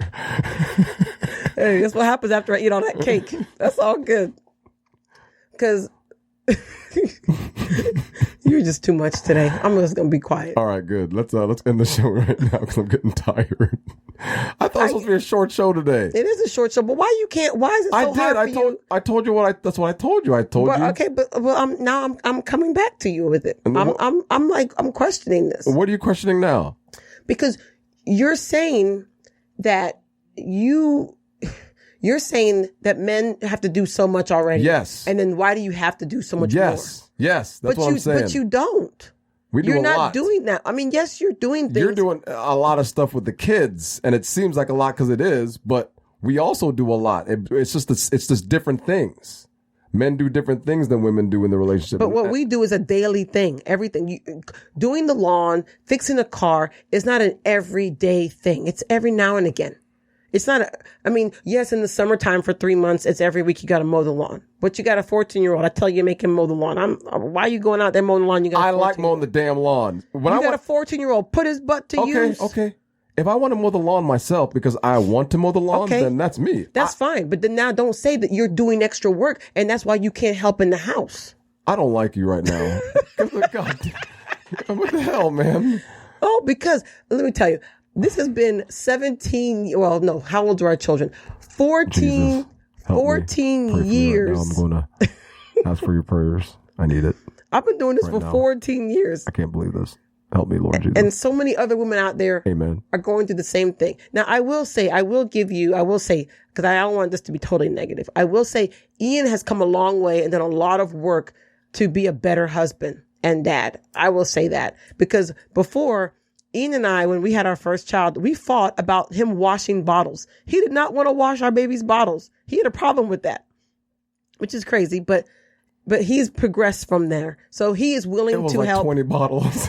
Hey, that's what happens after I eat all that cake. That's all good. Because You're just too much today. I'm just gonna be quiet. All right, good. Let's end the show right now because I'm getting tired. I thought it was supposed to be a short show today. It is a short show, but why you can't? Why is it so hard for you? I told you that's what I told you. I told you. Okay, but I'm coming back to you with it. I'm questioning this. What are you questioning now? Because you're saying that you're saying that men have to do so much already. Yes. And then why do you have to do so much more? Yes. That's what I'm saying. But you don't. You're not doing that. I mean, yes, you're doing things. You're doing a lot of stuff with the kids, and it seems like a lot because it is, but we also do a lot. It's just different things. Men do different things than women do in the relationship. But what we do is a daily thing. Everything. Doing the lawn, fixing a car is not an everyday thing. It's every now and again. It's not yes, in the summertime for 3 months, it's every week you got to mow the lawn. But you got a 14-year-old. I tell you, make him mow the lawn. Why are you going out there mowing the lawn? I like mowing the damn lawn. You got a 14-year-old. Put his butt to use. Okay. If I want to mow the lawn myself because I want to mow the lawn, then that's me. That's fine. But then now don't say that you're doing extra work and that's why you can't help in the house. I don't like you right now. God, what the hell, man? Oh, because let me tell you. This has been 17, well, no, how old are our children? 14 years. Right now. I'm going to ask for your prayers. I need it. I've been doing this for 14 years. I can't believe this. Help me, Lord Jesus. And so many other women out there are going through the same thing. Now, I will say, because I don't want this to be totally negative. I will say Ian has come a long way and done a lot of work to be a better husband and dad. I will say that because before, Ian and I, when we had our first child, we fought about him washing bottles. He did not want to wash our baby's bottles. He had a problem with that, which is crazy, but he's progressed from there. So he is willing to help. 20 bottles.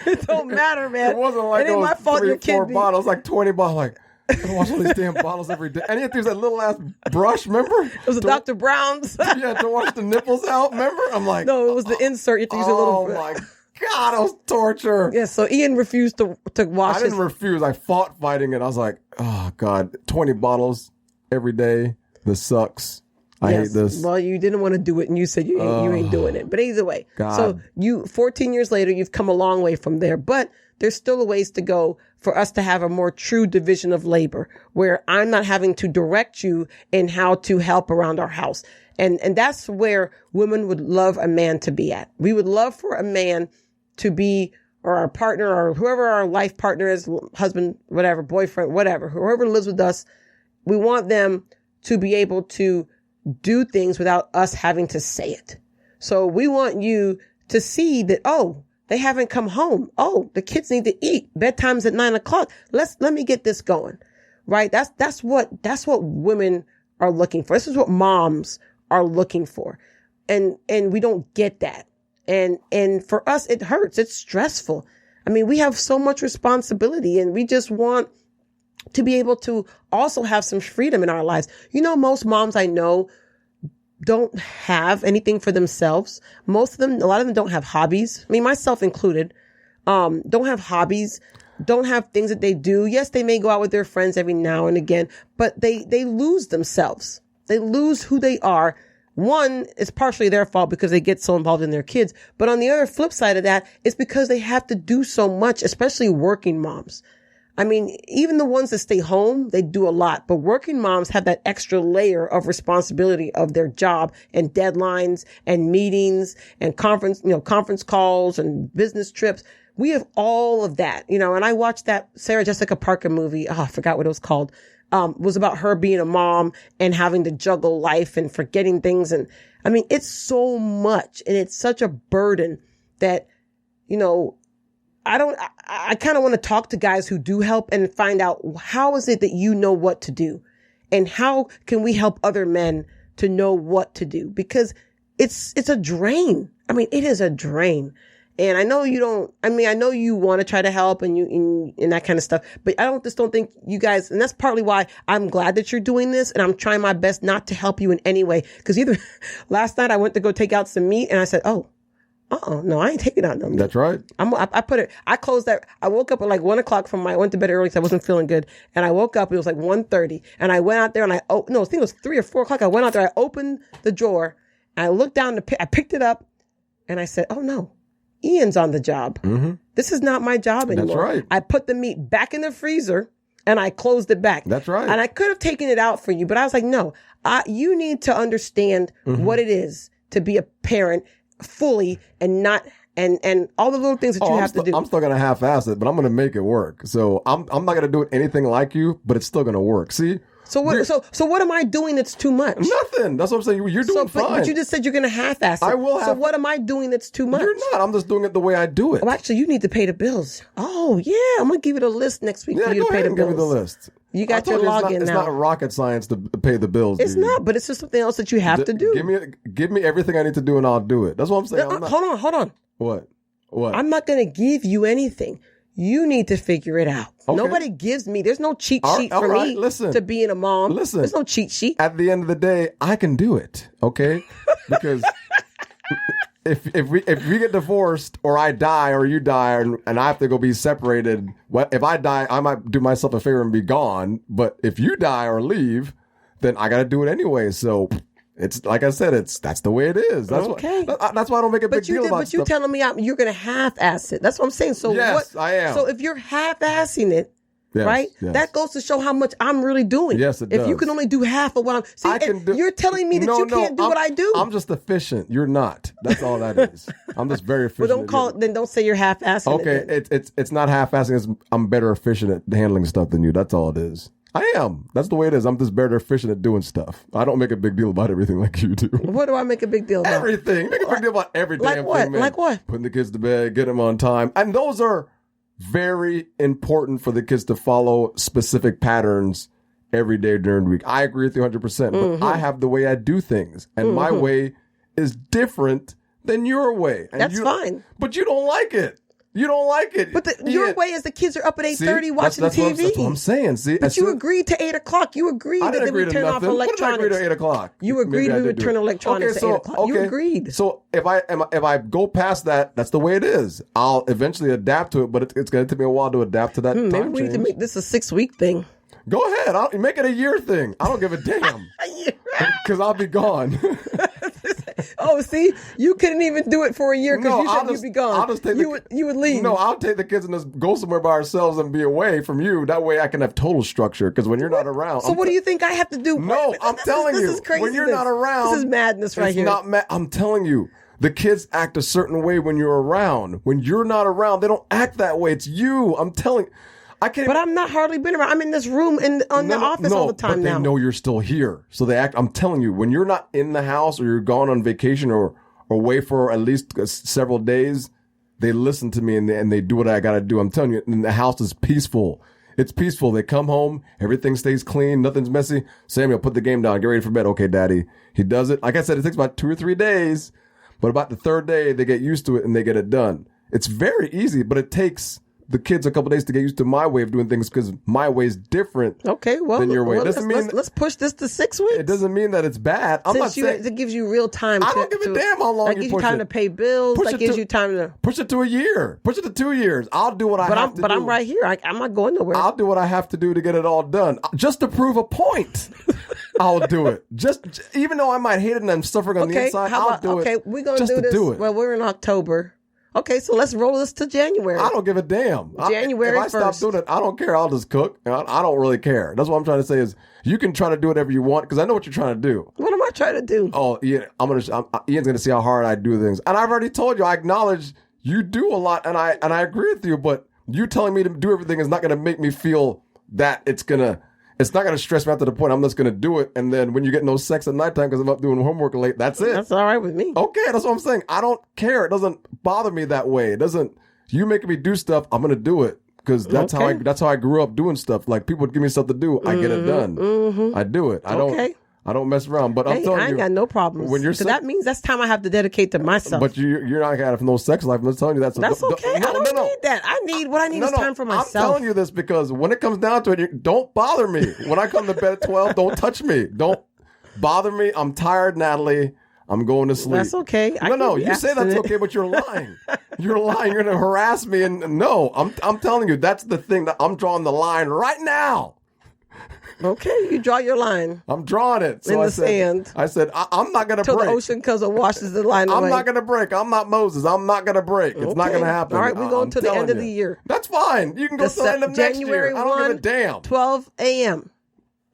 It don't matter, man. It wasn't like it ain't my fault 3 your or 4 kid bottles, like 20 bottles. Like, I gotta wash all these damn bottles every day. And he had to use that little ass brush, remember? It was a Dr. Brown's. Yeah, to wash the nipples out, remember? I'm like, no, it was the insert. You have to use a little. Oh my God, it was torture. Yeah, so Ian refused to wash. I didn't refuse. I fought fighting it. I was like, oh God, 20 bottles every day. This sucks. I hate this. Well, you didn't want to do it, and you said you ain't doing it. But either way, God. So 14 years later, you've come a long way from there. But there's still a ways to go for us to have a more true division of labor, where I'm not having to direct you in how to help around our house. And that's where women would love a man to be at. We would love for a man to be, or our partner, or whoever our life partner is, husband, whatever, boyfriend, whatever, whoever lives with us, we want them to be able to do things without us having to say it. So we want you to see that, oh, they haven't come home. Oh, the kids need to eat. Bedtime's at 9:00. Let me get this going. Right? That's what women are looking for. This is what moms are looking for. And we don't get that. And for us, it hurts. It's stressful. I mean, we have so much responsibility and we just want to be able to also have some freedom in our lives. You know, most moms I know don't have anything for themselves. A lot of them don't have hobbies. I mean, myself included, don't have hobbies, don't have things that they do. Yes, they may go out with their friends every now and again, but they lose themselves. They lose who they are. One, it's partially their fault because they get so involved in their kids. But on the other flip side of that, it's because they have to do so much, especially working moms. I mean, even the ones that stay home, they do a lot. But working moms have that extra layer of responsibility of their job and deadlines and meetings and conference calls and business trips. We have all of that, and I watched that Sarah Jessica Parker movie. Oh, I forgot what it was called. Was about her being a mom and having to juggle life and forgetting things. And I mean, it's so much and it's such a burden that, I kind of want to talk to guys who do help and find out how is it that you know what to do and how can we help other men to know what to do? Because it's a drain. I mean, it is a drain. And I know I know you want to try to help and that kind of stuff, but I don't think you guys, and that's partly why I'm glad that you're doing this and I'm trying my best not to help you in any way. Cause last night I went to go take out some meat and I said, no, I ain't taking out no meat. That's right. I closed that. I woke up at like 1:00 I went to bed early because I wasn't feeling good. And I woke up, it was like 1:30 and I went out there and I think it was 3 or 4 o'clock. I went out there, I opened the drawer I looked down, I picked it up, and I said, oh, no, Ian's on the job. Mm-hmm. This is not my job anymore. That's right. I put the meat back in the freezer, and I closed it back. That's right. And I could have taken it out for you, but I was like, no, you need to understand what it is to be a parent fully and not and all the little things that you have to do. I'm still gonna half-ass it, but I'm gonna make it work. So I'm not gonna do it anything like you, but it's still gonna work. See? So what am I doing that's too much? Nothing. That's what I'm saying. You're doing fine. But you just said you're going to half-ass it. I will So what am I doing that's too much? You're not. I'm just doing it the way I do it. Oh, actually, you need to pay the bills. Oh, yeah. I'm going to give you the list next week for you to pay the bills. Give me the list. You got your login now. It's not rocket science to pay the bills. It's not, but it's just something else that you have to do. Give me everything I need to do and I'll do it. That's what I'm saying. Hold on. What? I'm not going to give you anything. You need to figure it out. Okay. Nobody gives me. There's no cheat sheet for me to being a mom. Listen. There's no cheat sheet. At the end of the day, I can do it. Okay, because if we get divorced or I die or you die and I have to go be separated, if I die, I might do myself a favor and be gone. But if you die or leave, then I got to do it anyway. So. It's like I said. That's the way it is. That's okay. That's why I don't make a big deal about But you're telling me you're going to half-ass it. That's what I'm saying. So yes, I am. So if you're half-assing it, yes, right? yes. That goes to show how much I'm really doing. Yes, it does. If you can only do half of what you're telling me that you can't do what I do. I'm just efficient. You're not. That's all that is. I'm just very efficient. Well, don't say you're half-assing. Okay, it's not half-assing. I'm better efficient at handling stuff than you. That's all it is. I am. That's the way it is. I'm just better efficient at doing stuff. I don't make a big deal about everything like you do. What do I make a big deal about? Everything. Make a big deal about every damn thing, man. Like what? Putting the kids to bed, getting them on time. And those are very important for the kids to follow specific patterns every day during the week. I agree with you 100%. But I have the way I do things. And my way is different than your way. And that's fine. But you don't like it. You don't like it. But your way is the kids are up at 8:30 watching TV. That's what I'm saying. See, but you agreed to 8 o'clock. You agreed that we turn off electronics. What did I agree to 8 o'clock? You agreed we would turn electronics at 8 o'clock. You agreed. So if I go past that, that's the way it is. I'll eventually adapt to it, but it's going to take me a while to adapt to that time maybe we need to make this a 6-week thing. Go ahead. Make it a year thing. I don't give a damn. Because I'll be gone. Oh, see, you couldn't even do it for a year because you said you'd be gone. I'll just take you would leave. No, I'll take the kids and just go somewhere by ourselves and be away from you. That way I can have total structure because when you're not around. So what do you think I have to do? No, I'm telling you. This is crazy. When you're not around. This is madness right here. I'm telling you. The kids act a certain way when you're around. When you're not around, they don't act that way. It's you. I'm telling you. I can't. But I'm not hardly been around. I'm in this room in the office all the time now. But they know you're still here. So they act. I'm telling you, when you're not in the house or you're gone on vacation or away for at least several days, they listen to me and they do what I got to do. I'm telling you, and the house is peaceful. It's peaceful. They come home, everything stays clean, nothing's messy. Samuel, put the game down, get ready for bed. Okay, Daddy. He does it. Like I said, it takes about 2 or 3 days, but about the third day, they get used to it and they get it done. It's very easy, but it takes the kids a couple days to get used to my way of doing things because my way is different than your way. Let's push this to 6 weeks. It doesn't mean that it's bad. I'm not saying it gives you real time. I don't give a damn how long you push it. That gives you time to pay bills. That gives you time to push it to a year. Push it to 2 years. I'll do what I have to do. But I'm right here. I'm not going nowhere. I'll do what I have to do to get it all done, just to prove a point. I'll do it. Just even though I might hate it and I'm suffering on the inside, I'll do it. Okay, we're gonna do this. Well, we're in October. Okay, so let's roll this to January. I don't give a damn. January 1st. If I stop doing it, I don't care. I'll just cook. I don't really care. That's what I'm trying to say is you can try to do whatever you want because I know what you're trying to do. What am I trying to do? Oh, yeah. Ian's going to see how hard I do things. And I've already told you, I acknowledge you do a lot and I agree with you, but you telling me to do everything is not going to make me feel that it's not going to stress me out to the point I'm just going to do it. And then when you get no sex at nighttime because I'm up doing homework late, that's it. That's all right with me. Okay, that's what I'm saying. I don't care. It doesn't bother me that way. You making me do stuff, I'm going to do it. Because that's how I grew up doing stuff. Like people would give me stuff to do, I get it done. I do it. I don't mess around. But I'm telling you, I ain't got no problems. When you're that means that's time I have to dedicate to myself. But you're not gonna have no sex life. I'm just telling you that's okay. I don't need that. I need what I need is time for myself. I'm telling you this because when it comes down to it, don't bother me. When I come to bed at 12, don't touch me. Don't bother me. I'm tired, Natalie. I'm going to sleep. That's okay. No, you say that's okay, but you're lying. You're lying. You're gonna harass me, and no, I'm telling you that's the thing that I'm drawing the line right now. Okay, you draw your line I'm drawing it. So in I the sand. I said, I'm not going to Till break. the ocean comes and washes the line away. I'm not going to break. I'm not Moses. I'm not going to break. It's not going to happen. All right, we're going to the end of the year. That's fine. You can go to the end of next January year. I don't give a damn. 12 a.m.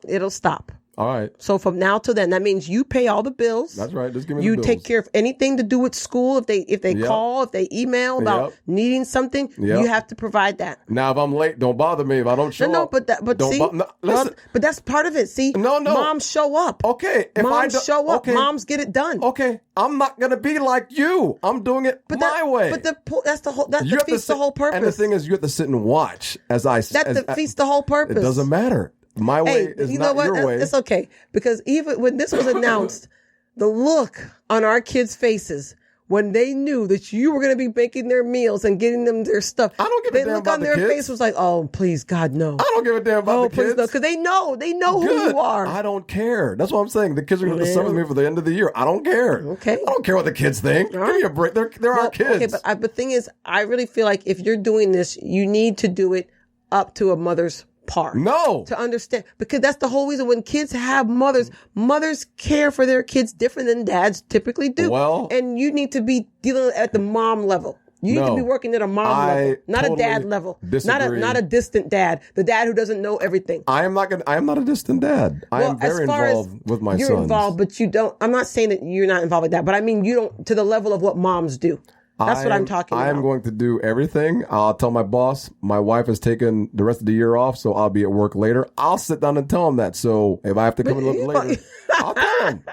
It'll stop. All right. So from now till then, that means you pay all the bills. That's right. Just give me the You bills. take care of anything to do with school. If they Yep. call, if they email about Yep. needing something, Yep. you have to provide that. Now, if I'm late, don't bother me. If I don't show No, up. but don't see, listen. but that's part of it. See, No. moms show up. Okay. If I Moms don't- show up. okay. Moms get it done. Okay. I'm not going to be like you. I'm doing it my way. But that's the whole. That You have to defeats the sit- whole purpose. And the thing is, you have to sit and watch as I. That defeats the whole purpose. It doesn't matter. My way Hey, is you not know what? your way. It's okay because even when this was announced, the look on our kids' faces when they knew that you were going to be making their meals and getting them their stuff. I don't give a damn look about on the their kids. face was like, "Oh, please, God, no." I don't give a damn about Oh, the please, kids. no, because they know who Good. you are. I don't care. That's what I'm saying. The kids are going to suffer with me for the end of the year. I don't care. Okay. I don't care what the kids think. Give me a break. They're our kids. Okay, but the thing is, I really feel like if you're doing this, you need to do it up to a mother's par. No. To understand, because that's the whole reason when kids have mothers care for their kids different than dads typically do. Well- and you need to be dealing at the mom level. You need to No. be working at a mom I level, not totally a dad level. disagree. Not a distant dad. The dad who doesn't know everything. I am not a distant dad. I am very as far as involved with my you're sons. involved, but you don't. I'm not saying that you're not involved with that, but I mean you don't to the level of what moms do. That's what I'm talking about. I am going to do everything. I'll tell my boss my wife has taken the rest of the year off, so I'll be at work later. I'll sit down and tell him that. So if I have to come in a little later, I'll tell him.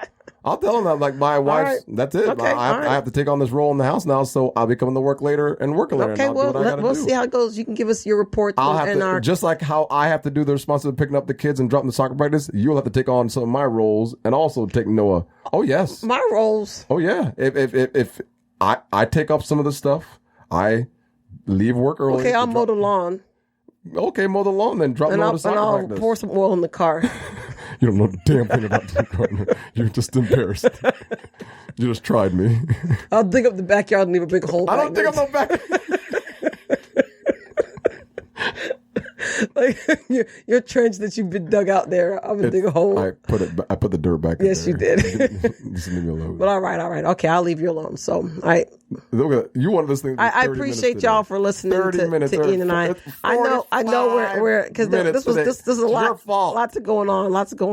I'll tell him that, like, my wife, right. that's it. Okay, I have to take on this role in the house now, so I'll be coming to work later and working later. Okay, and I'll do what I gotta we'll do. see how it goes. You can give us your report I'll have and to, our. just like how I have to do the responsibility of picking up the kids and dropping the soccer practice, you'll have to take on some of my roles and also take Noah. Oh, yes. My roles. Oh, yeah. If I take up some of the stuff, I leave work early. Okay, I'll mow the lawn Okay, mow the lawn then. Drop Noah to and soccer I'll practice. pour some oil in the car. You don't know a damn thing about the gardener. You're just embarrassed. You just tried me. I'll dig up the backyard and leave a big hole. I don't back think I'm no back. like your trench that you've been dug out there. I'm gonna dig a hole. I put the dirt back. Yes, in there. you did. Just leave me alone. But all right. Okay, I'll leave you alone. So You wanted this thing. To be I 30 appreciate minutes y'all today. for listening 30 minutes, to Ian and I. I know we're because this is a lot. Your fault. Lots going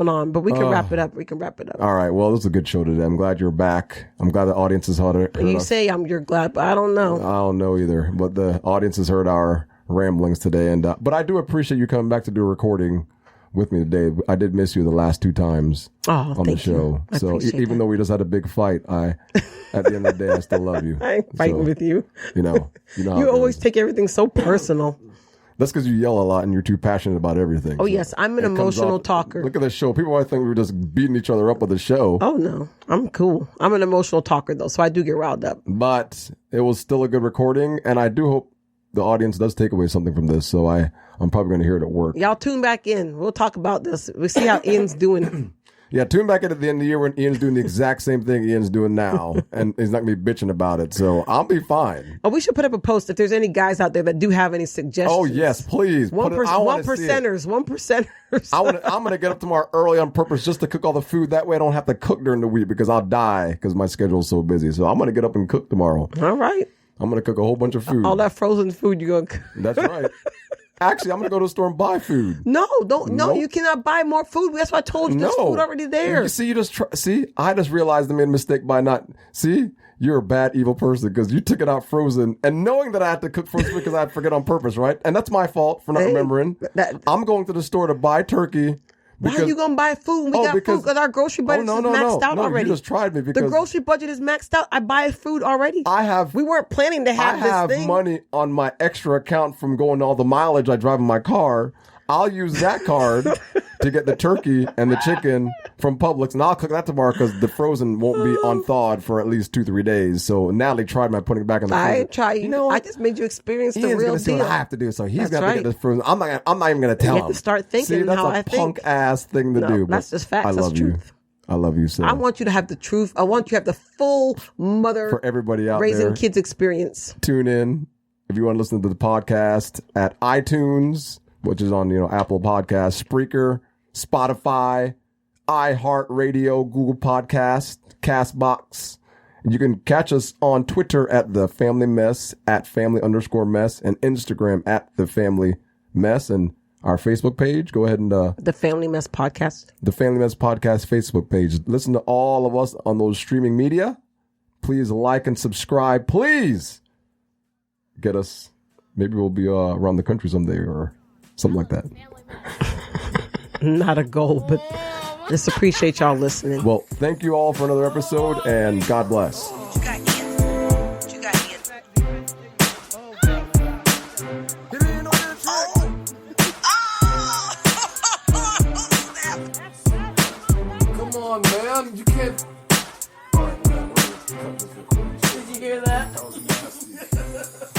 on. But we can wrap it up. All right. Well, this was a good show today. I'm glad you're back. I'm glad the audience has heard it. You say you're glad, but I don't know. I don't know either. But the audience has heard our ramblings today, and but I do appreciate you coming back to do a recording with me today. I did miss you the last 2 times on the thank show. you. I So appreciate even that. though we just had a big fight, at the end of the day, I still love you. I ain't fighting So, with you. You know how You it always goes. take everything so personal. That's because you yell a lot and you're too passionate about everything. Oh, So yes. I'm an it comes emotional off- talker. Look at the show. People might think we were just beating each other up with the show. Oh, no. I'm cool. I'm an emotional talker, though, so I do get riled up. But it was still a good recording, and I do hope the audience does take away something from this. So I'm probably going to hear it at work. Y'all tune back in. We'll talk about this. We'll see how Ian's doing. Yeah, tune back in at the end of the year when Ian's doing the exact same thing Ian's doing now, and he's not going to be bitching about it. So I'll be fine. Oh, we should put up a post if there's any guys out there that do have any suggestions. Oh yes, please. One Put it- I wanna see it. percenters. I'm going to get up tomorrow early on purpose just to cook all the food. That way I don't have to cook during the week because I'll die because my schedule's so busy. So I'm going to get up and cook tomorrow. All right. I'm going to cook a whole bunch of food. All that frozen food you're going to... That's right. Actually, I'm going to go to the store and buy food. No, no, Nope. you cannot buy more food. That's why I told you there's food already there. You see, I just realized I made a mistake by not. See, you're a bad, evil person because you took it out frozen and knowing that I had to cook frozen because I forget on purpose, right? And that's my fault for not remembering. I'm going to the store to buy turkey. Why are you going to buy food? We got food because our grocery budget is maxed out already. You just tried me because the grocery budget is maxed out. I buy food already. We weren't planning to have this thing. Money on my extra account from going all the mileage I drive in my car. I'll use that card to get the turkey and the chicken from Publix, and I'll cook that tomorrow because the frozen won't be unthawed for at least 2-3 days. So Natalie tried my putting it back in the freezer. I try. You know, I just made you experience the Ian's real gonna see deal. what I have to do, so he's That's got to right. get this frozen. I'm not even going to tell him. You have to start thinking See, that's how a I think. punk ass thing to do. That's but just facts. I That's love you. truth. I love you so. I want you to have the truth. I want you to have the full mother For everybody out raising there, kids experience. tune in if you want to listen to the podcast at iTunes, which is on Apple Podcasts, Spreaker, Spotify, iHeartRadio, Google Podcast, Castbox. And you can catch us on Twitter at The Family Mess, at family_mess, and Instagram at The Family Mess. And our Facebook page, go ahead and... The Family Mess Podcast. The Family Mess Podcast Facebook page. Listen to all of us on those streaming media. Please like and subscribe. Please get us. Maybe we'll be around the country someday or something like that. Not a goal, but just appreciate y'all listening. Well, thank you all for another episode, and God bless. Come on, man. You can't. All right, man. Did you hear that? That was nasty.